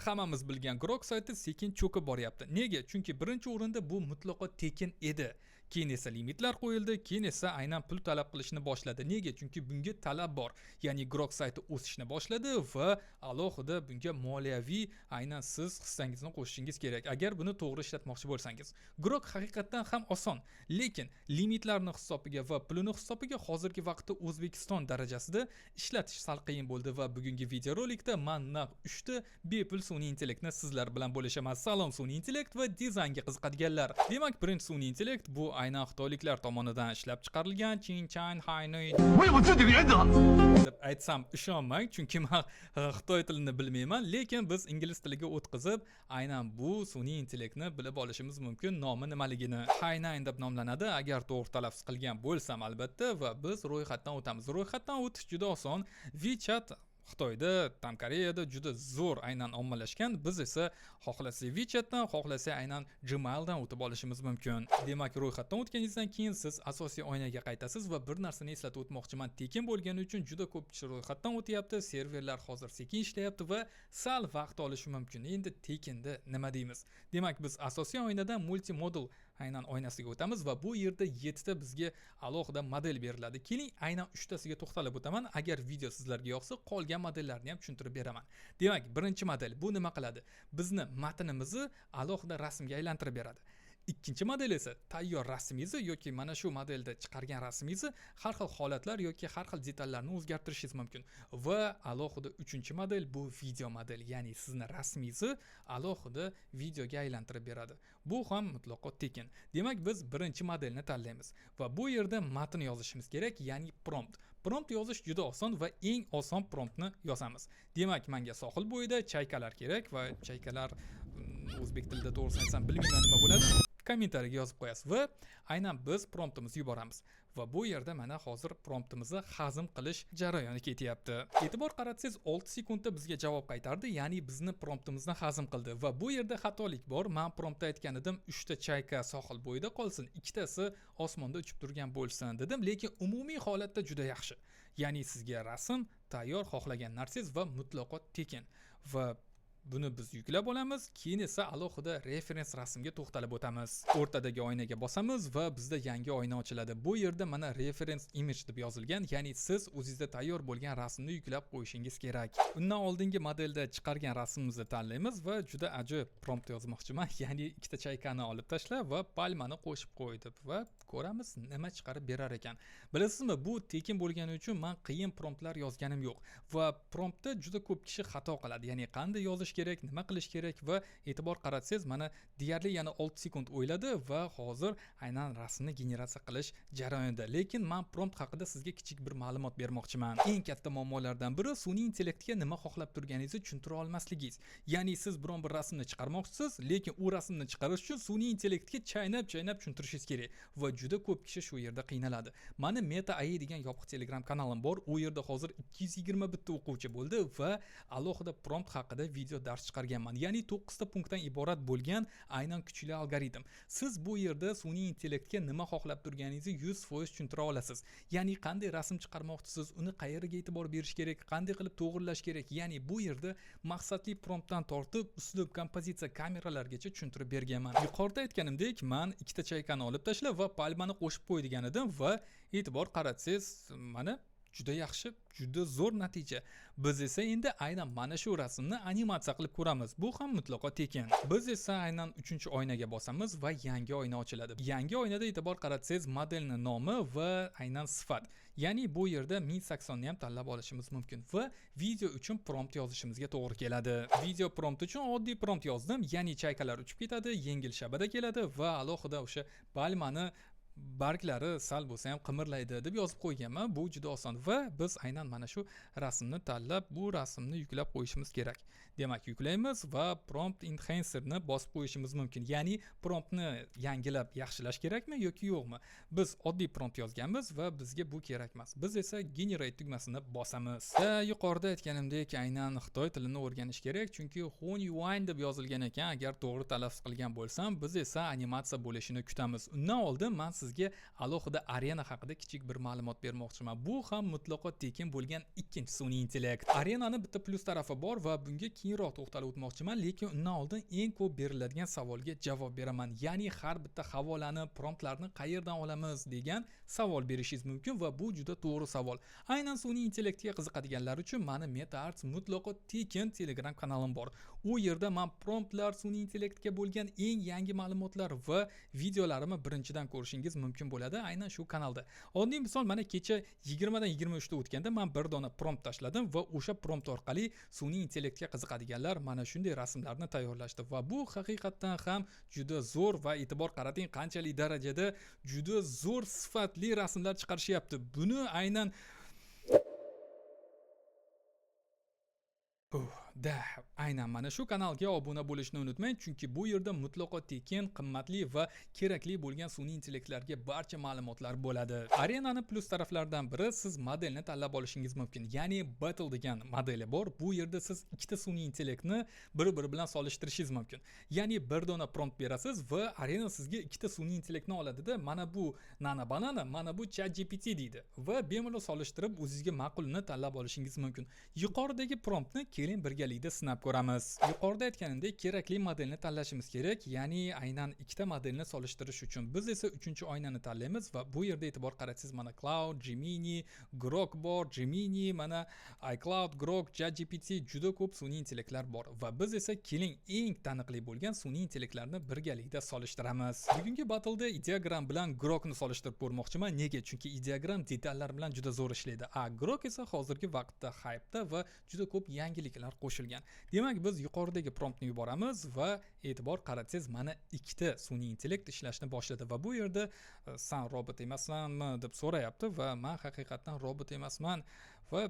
hammamiz bilgan Grok sayti sekin cho'kib boryapti. Nega? Chunki birinchi o'rinda bu mutlaqo tekin edi. Keyin esa limitlar qo'yildi, keyin esa aynan pul talab qilishni boshladi. Nega? Chunki bunga talab bor. Ya'ni Grok sayti o'sishni boshladi va alohida bunga moliyaviy aynan siz hissangizni qo'shishingiz kerak. Agar buni to'g'ri ishlatmoqchi bo'lsangiz. Grok haqiqatan ham oson, lekin limitlarni hisobiga va pulini hisobiga hozirgi vaqtda O'zbekiston darajasida ishlatish sal qiyin bo'ldi va bugungi videorolikda men naq 3 ta bepul sun'iy intellektni sizlar bilan bo'lishaman. Salom sun'iy intellekt va dizaynga qiziqadiganlar. Demak, birinchi sun'iy intellekt bu aynan xitoyliklar tomonidan ishlab chiqarilgan Qinchan Hainui deb aytsam ishonmang, chunki men xitoy tilini bilmayman, lekin biz ingliz tiliga o'tkazib aynan bu sun'iy intellektni bilib olishimiz mumkin. Nomi nimaligini Hainai deb nomlanadi, agar to'g'ri talaffuz qilgan bo'lsam albatta, va biz ro'yxatdan o'tamiz. Ro'yxatdan o'tish juda oson. WeChat Xitoyda, Tam Koreyada juda zo'r aynan ommalashgan. Biz esa xohlasak WeChatdan, xohlasak aynan Gmaildan o'tib olishimiz mumkin. Demak, ro'yxatdan o'tganingizdan keyin siz asosiy oynaga qaytasiz va bir narsani eslatib o'tmoqchiman. Tekin bo'lgani uchun juda ko'p kishi ro'yxatdan o'tyapti. Serverlar hozir sekin ishlayapti va sal vaqt olishi mumkin. Endi tekinda nima deymiz? Demak, biz asosiy oynadan multimodul aynan oynasiga o'tamiz va bu yerda 7 ta bizga alohida model beriladi. Keling, aynan 3 tasiga to'xtalib o'taman. Agar video sizlarga yoqsa, qolgan modellarni ham tushuntirib beraman. Demak, birinchi model bu nima qiladi? Bizni matnimizni alohida rasmga aylantirib beradi. Ikkinchi model esa tayyor rasmingizni yoki mana shu modelda chiqargan rasmingizni har xil holatlar yoki har xil detallarni o'zgartirishingiz mumkin. Va alohida uchinchi model bu video model, ya'ni sizni rasmingizni alohida videoga aylantirib beradi. Bu ham mutlaqo tekin. Demak, biz birinchi modelni tanlaymiz va bu yerda matn yozishimiz kerak, ya'ni prompt. Prompt yozish juda oson va eng oson promptni yozamiz. Demak, menga sohil bo'yida chaykalar kerak va chaykalar o'zbek tilida to'g'risini aytsam bilmayman nima bo'ladi. Kommentariyaga yozib qo'yasiz va aynan biz promptimizni yuboramiz. Va bu yerda mana hozir promptimizni hazm qilish jarayoni ketyapti. E'tibor qaratsangiz 6 sekundda bizga javob qaytardi, ya'ni bizni promptimizni hazm qildi va bu yerda xatolik bor. Men promptda aytgan edim, 3 ta chayka sohil bo'yida qolsin, 2 tasi osmonda uchib turgan bo'lsin dedim, lekin umumiy holatda juda yaxshi. Ya'ni sizga rasm tayyor, xohlagan narsangiz va mutlaqo tekin. Va buni biz yuklab olamiz, keyin esa alohida referens rasmga to'xtalib o'tamiz. O'rtadagi oynaga bosamiz va bizda yangi oyna ochiladi. Bu yerda mana reference image deb yozilgan, ya'ni siz o'zingizda tayyor bo'lgan rasmni yuklab qo'yishingiz kerak. Undan oldingi modelda chiqargan rasmimizni tanlaymiz va juda ajoyib prompt yozmoqchiman, ya'ni ikkita chaykani olib tashlab va palmani qo'shib qo'yib va ko'ramiz nima chiqarib berar ekan. Bilasizmi, bu tekin bo'lgani uchun men qiyin promptlar yozganim yo'q va promptda juda ko'p kishi xato qiladi, ya'ni qanday yozish kerak, nima qilish kerak va e'tibor qaratsangiz mana deyarli yana 6 sekund o'yladi va hozir aynan rasmni generatsiya qilish jarayonida. Lekin men prompt haqida sizga kichik bir ma'lumot bermoqchiman. Eng katta muammolardan biri sun'iy intellektga nima xohlab turganingizni tushuntira olmasligingiz. Ya'ni siz biron bir rasmni chiqarmoqchisiz, lekin u rasmni chiqarish uchun sun'iy intellektga chaynab tushuntirishingiz kerak va juda ko'p kishi shu yerda qiynaladi. Meni Meta AI degan yopiq Telegram kanalim bor. U yerda hozir 220 bitta o'quvchi bo'ldi va alohida prompt haqida video dars chiqarganman. Ya'ni 9 ta punktdan iborat bo'lgan aynan kuchli algoritm. Siz bu yerda sun'iy intellektga nima xohlab turganingizni 100% tushuntira olasiz. Ya'ni qanday rasm chiqarmoqchisiz, uni qayerga e'tibor berish kerak, qanday qilib to'g'rilash kerak. Ya'ni bu yerda maqsadli promptdan tortib uslub, kompozitsiya, kameralargacha tushuntirib berganman. Yuqorida aytganimdek, men ikkita chaykani olib tashlab va palmani qo'shib qo'y degan edim va e'tibor qaratsangiz mana juda yaxshi, juda zo'r natija. Biz esa endi aynan mana shu rasmni animatsiya qilib ko'ramiz. Bu ham mutlaqo tekin. Biz esa aynan 3-oynaga bosamiz va yangi oyna ochiladi. Yangi oynada e'tibor qaratsangiz modelning nomi va aynan sifat. Ya'ni bu yerda 1080 ni ham tanlab olishimiz mumkin va video uchun prompt yozishimizga to'g'ri keladi. Video prompt uchun oddiy prompt yozdim, ya'ni chaykalar uchib ketadi, yengil shabada keladi va alohida o'sha palmani barglari sal bo'lsa ham qimirlaydi deb yozib qo'yganman. Bu juda oson va biz aynan mana shu rasmni tanlab, bu rasmni yuklab qo'yishimiz kerak. Demak, yuklaymiz va prompt enhancerni bosib qo'yishimiz mumkin. Ya'ni promptni yangilab yaxshilash kerakmi yoki yo'qmi? Biz oddiy prompt yozganmiz va bizga bu kerak emas. Biz esa generate tugmasini bosamiz. Yuqorida aytganimdek, aynan Xitoy tilini o'rganish kerak, chunki Hunyuan deb yozilgan ekan. Agar to'g'ri talaffuz qilgan bo'lsam, biz esa animatsiya bo'lishini kutamiz. Undan oldin men sizga alohida Arena haqida kichik bir ma'lumot bermoqchiman. Bu ham mutlaqo tekin bo'lgan ikkinchi sun'iy intellekt. Arenani bitta plus tarafi bor va bunga keyinroq to'xtalib o'tmoqchiman, lekin undan oldin eng ko'p beriladigan savolga javob beraman. Ya'ni har bitta havolani, promptlarni qayerdan olamiz degan savol berishingiz mumkin va bu juda to'g'ri savol. Aynan sun'iy intellektga qiziqadiganlar uchun meni MetaArts mutlaqo tekin Telegram kanalim bor. U yerda men promptlar, sun'iy intellektga bo'lgan eng yangi ma'lumotlar va videolarimni birinchidan ko'rishingiz mumkin bo'ladi aynan shu kanalda. Oddiy misol, mana kecha 20 dan 23 ta o'tganda men bir dona prompt tashladim va o'sha prompt orqali sun'iy intellektga qiziqadiganlar mana shunday rasmlarni tayyorlashdi va bu haqiqatan ham juda zo'r va e'tibor qarating qanchalik darajada juda zo'r sifatli rasmlar chiqarishyapti. Buni aynan aynan mana shu kanalga obuna bo'lishni unutmang, chunki bu yerda mutlaqo tekin, qimmatli va kerakli bo'lgan sun'iy intellektlarga barcha ma'lumotlar bo'ladi. Arenani plus taraflaridan biri siz modelni tanlab olishingiz mumkin. Ya'ni Battle degan modeli bor. Bu yerda siz ikkita sun'iy intellektni bir-biri bilan solishtirishingiz mumkin. Ya'ni bir dona prompt berasiz va Arena sizga ikkita sun'iy intellektni oladida, mana bu Nana Banana, mana bu ChatGPT deydi va bemalol solishtirib o'zingizga ma'qulini tanlab olishingiz mumkin. Yuqoridagi promptni keling birgalikda sinab ko'ramiz. Yuqorida aytganimdek, kerakli modelni tanlashimiz kerak, ya'ni aynan ikkita modelni solishtirish uchun. Biz esa 3-oynani tanlaymiz va bu yerda e'tibor qaratsangiz, mana Cloud, Gemini, Grok bor, Gemini, mana iCloud, Grok, ChatGPT juda ko'p sun'iy intellektlar bor va biz esa keling eng taniqli bo'lgan sun'iy intellektlarni birgalikda solishtiramiz. Bugungi battleda Ideogram bilan Grokni solishtirib ko'rmoqchiman. Nega? Chunki Ideogram detallar bilan juda zo'r ishlaydi. Grok esa hozirgi vaqtda hype'da va juda ko'p yangiliklar qo'shilgan. Demak, biz yuqoridagi promptni yuboramiz va e'tibor qaratsangiz, mana ikkita sun'iy intellekt ishlashni boshladi va bu yerda "Sen robot emassanmi?" deb so'rayapti va men haqiqatan robot emasman va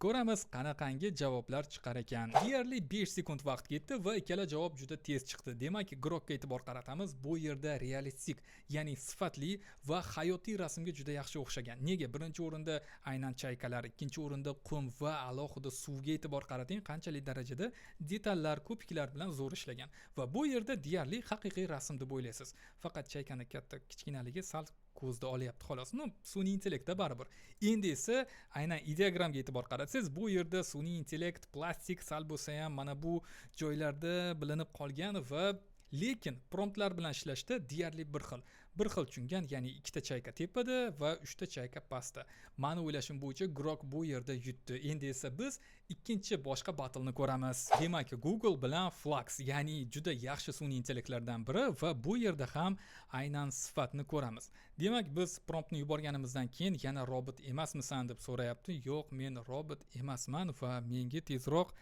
ko'ramiz qanaqangi javoblar chiqar ekan. Deyarli 5 sekund vaqt ketdi va ikkala javob juda tez chiqdi. Demak, Grokka e'tibor qaratamiz. Bu yerda realistik, ya'ni sifatli va hayotiy rasmga juda yaxshi o'xshagan. Nega? Birinchi o'rinda aynan chaykalar, ikkinchi o'rinda qum va alohida suvga e'tibor qarating, qanchalik darajada detallar, ko'piklar bilan zo'r ishlagan. Va bu yerda deyarli haqiqiy rasm deb o'ylaysiz. Faqat chaykani katta kichkinaligi sal ko'zda olyapti xolos. Sun'iy intellektda baribir. Endi esa aynan Ideogramga e'tibor qaratsangiz, bu yerda sun'iy intellekt plastik sal bo'lsa ham mana bu joylarda bilinib qolgan va lekin promptlar bilan ishlashda deyarli bir xil tushungan, ya'ni ikkita chayka tepada va 3 ta chayka pastda. Meni o'ylashim bo'yicha Grok bu yerda yutdi. Endi esa biz ikkinchi boshqa battleni ko'ramiz. Demak, Google bilan Flux, ya'ni juda yaxshi sun'iy intellektlardan biri va bu yerda ham aynan sifatni ko'ramiz. Demak, biz promptni yuborganimizdan keyin yana robot emasmisan deb so'rayapti. Yo'q, men robot emasman va menga tezroq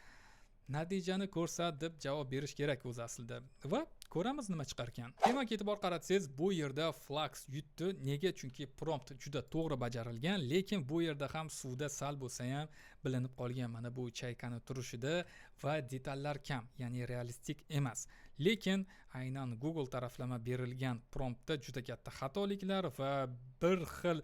natijani ko'rsat deb javob berish kerak o'zi aslida. Va ko'ramiz nima chiqar ekan. Demak, e'tibor qaratsangiz, bu yerda Flux yutdi. Nega? Chunki prompt juda to'g'ri bajarilgan, lekin bu yerda ham suvda sal bo'lsa ham bilinib qolgan mana bu chaykani turishida va detallar kam, ya'ni realistik emas. Lekin aynan Google taraflama berilgan promptda juda katta xatoliklar va bir xil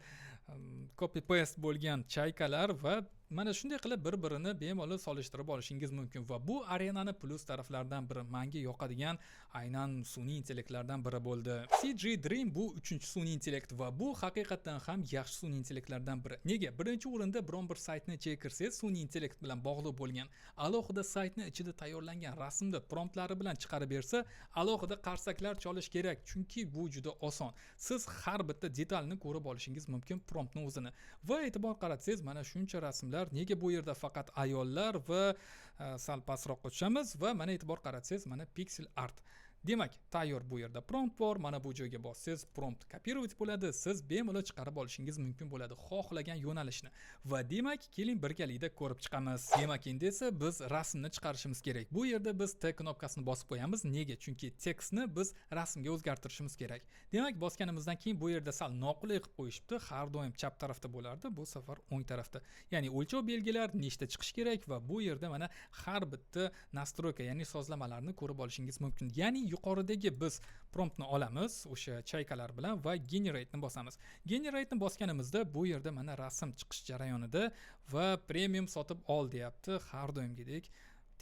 copy paste bo'lgan chaykalar va mana shunday qilib bir-birini bemalol solishtirib olishingiz mumkin va bu Arenani plus taraflaridan biri, menga yoqadigan aynan sun'iy intellektlardan biri bo'ldi. CG Dream bu 3-chi sun'iy intellekt va bu haqiqatan ham yaxshi sun'iy intellektlardan biri. Nega? Birinchi o'rinda biron bir saytni ichiga kirsangiz, sun'iy intellekt bilan bog'liq bo'lgan alohida saytni ichida tayyorlangan rasmni promptlari bilan chiqarib bersa, alohida qarsaklar cholish kerak, chunki bu juda oson. Siz har bitta detalni ko'rib olishingiz mumkin promptni o'zini. Va e'tibor qaratsangiz, mana shuncha rasmlar. Nega bu yerda faqat ayollar va sal pastroqqa tushamiz va mana e'tibor qaratsangiz, mana pixel art. Demak, tayyor bu yerda prompt bor. Mana bu joyga bossangiz, prompt kopировать bo'ladi. Siz bemalol chiqarib olishingiz mumkin bo'ladi xohlagan yo'nalishni. Va demak, keling birgalikda ko'rib chiqamiz. Demak, endi esa biz rasmni chiqarishimiz kerak. Bu yerda biz T knopkasini bosib qo'yamiz. Nega? Chunki tekstni biz rasmga o'zgartirishimiz kerak. Demak, bosganimizdan keyin bu yerda sal noqulay qilib qo'yishibdi. Har doim chap tarafda bo'lardi, bu safar o'ng tarafda. Ya'ni o'lchov belgilar nechta chiqish kerak va bu yerda mana har bitta nastroyka, ya'ni sozlamalarni ko'rib olishingiz mumkin. Ya'ni yuqoridagi biz promptni olamiz o'sha chaykalar bilan va generate'ni bosamiz. Generate'ni bosganimizda bu yerda mana rasm chiqish jarayonida va premium sotib ol deyapti. Har doimgidek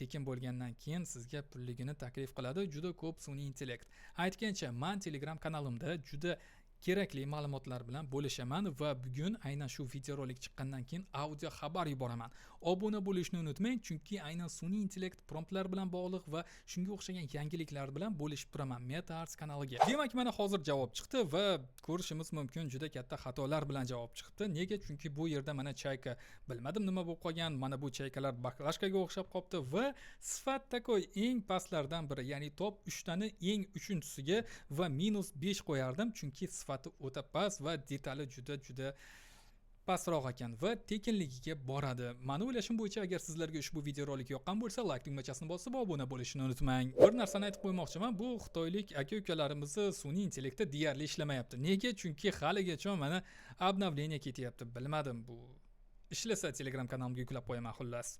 tekin bo'lgandan keyin sizga pulligini taklif qiladi. Juda ko'p sun'iy intellekt. Aytgancha, men Telegram kanalimda juda kerakli ma'lumotlar bilan bo'lishaman va bugun aynan shu videorolik chiqqandan keyin audio xabar yuboraman. Obuna bo'lishni unutmang, chunki aynan sun'iy intellekt promptlar bilan bog'liq va shunga o'xshagan yangiliklar bilan bo'lishib turaman MetaArts kanaliga. Demak, mana hozir javob chiqdi va ko'rishimiz mumkin juda katta xatolar bilan javob chiqdi. Nega? Chunki bu yerda mana chayka bilmadim nima bo'lib qolgan. Mana bu chaykalar baklashkaga o'xshab qolibdi va sifat takoy eng pastlardan biri, ya'ni top 3 tani eng 3-chisiga va -5 qo'yardim, chunki sifati o'ta past va detali juda pastroq ekan va tekinligiga boradi. Mani o'ylashim bo'yicha agar sizlarga ushbu videorolik yoqqan bo'lsa, like tugmachasini bosib obuna bo'lishni unutmang. Bir narsani aytib qo'ymoqchiman, bu xitoylik aka-ukalarimizni sun'iy intellekti deyarli ishlamayapti. Nega? Chunki haligacha mana obnovleniya ketyapti. Bilmadim, bu ishlasa Telegram kanalimga yuklab qo'yaman xullas.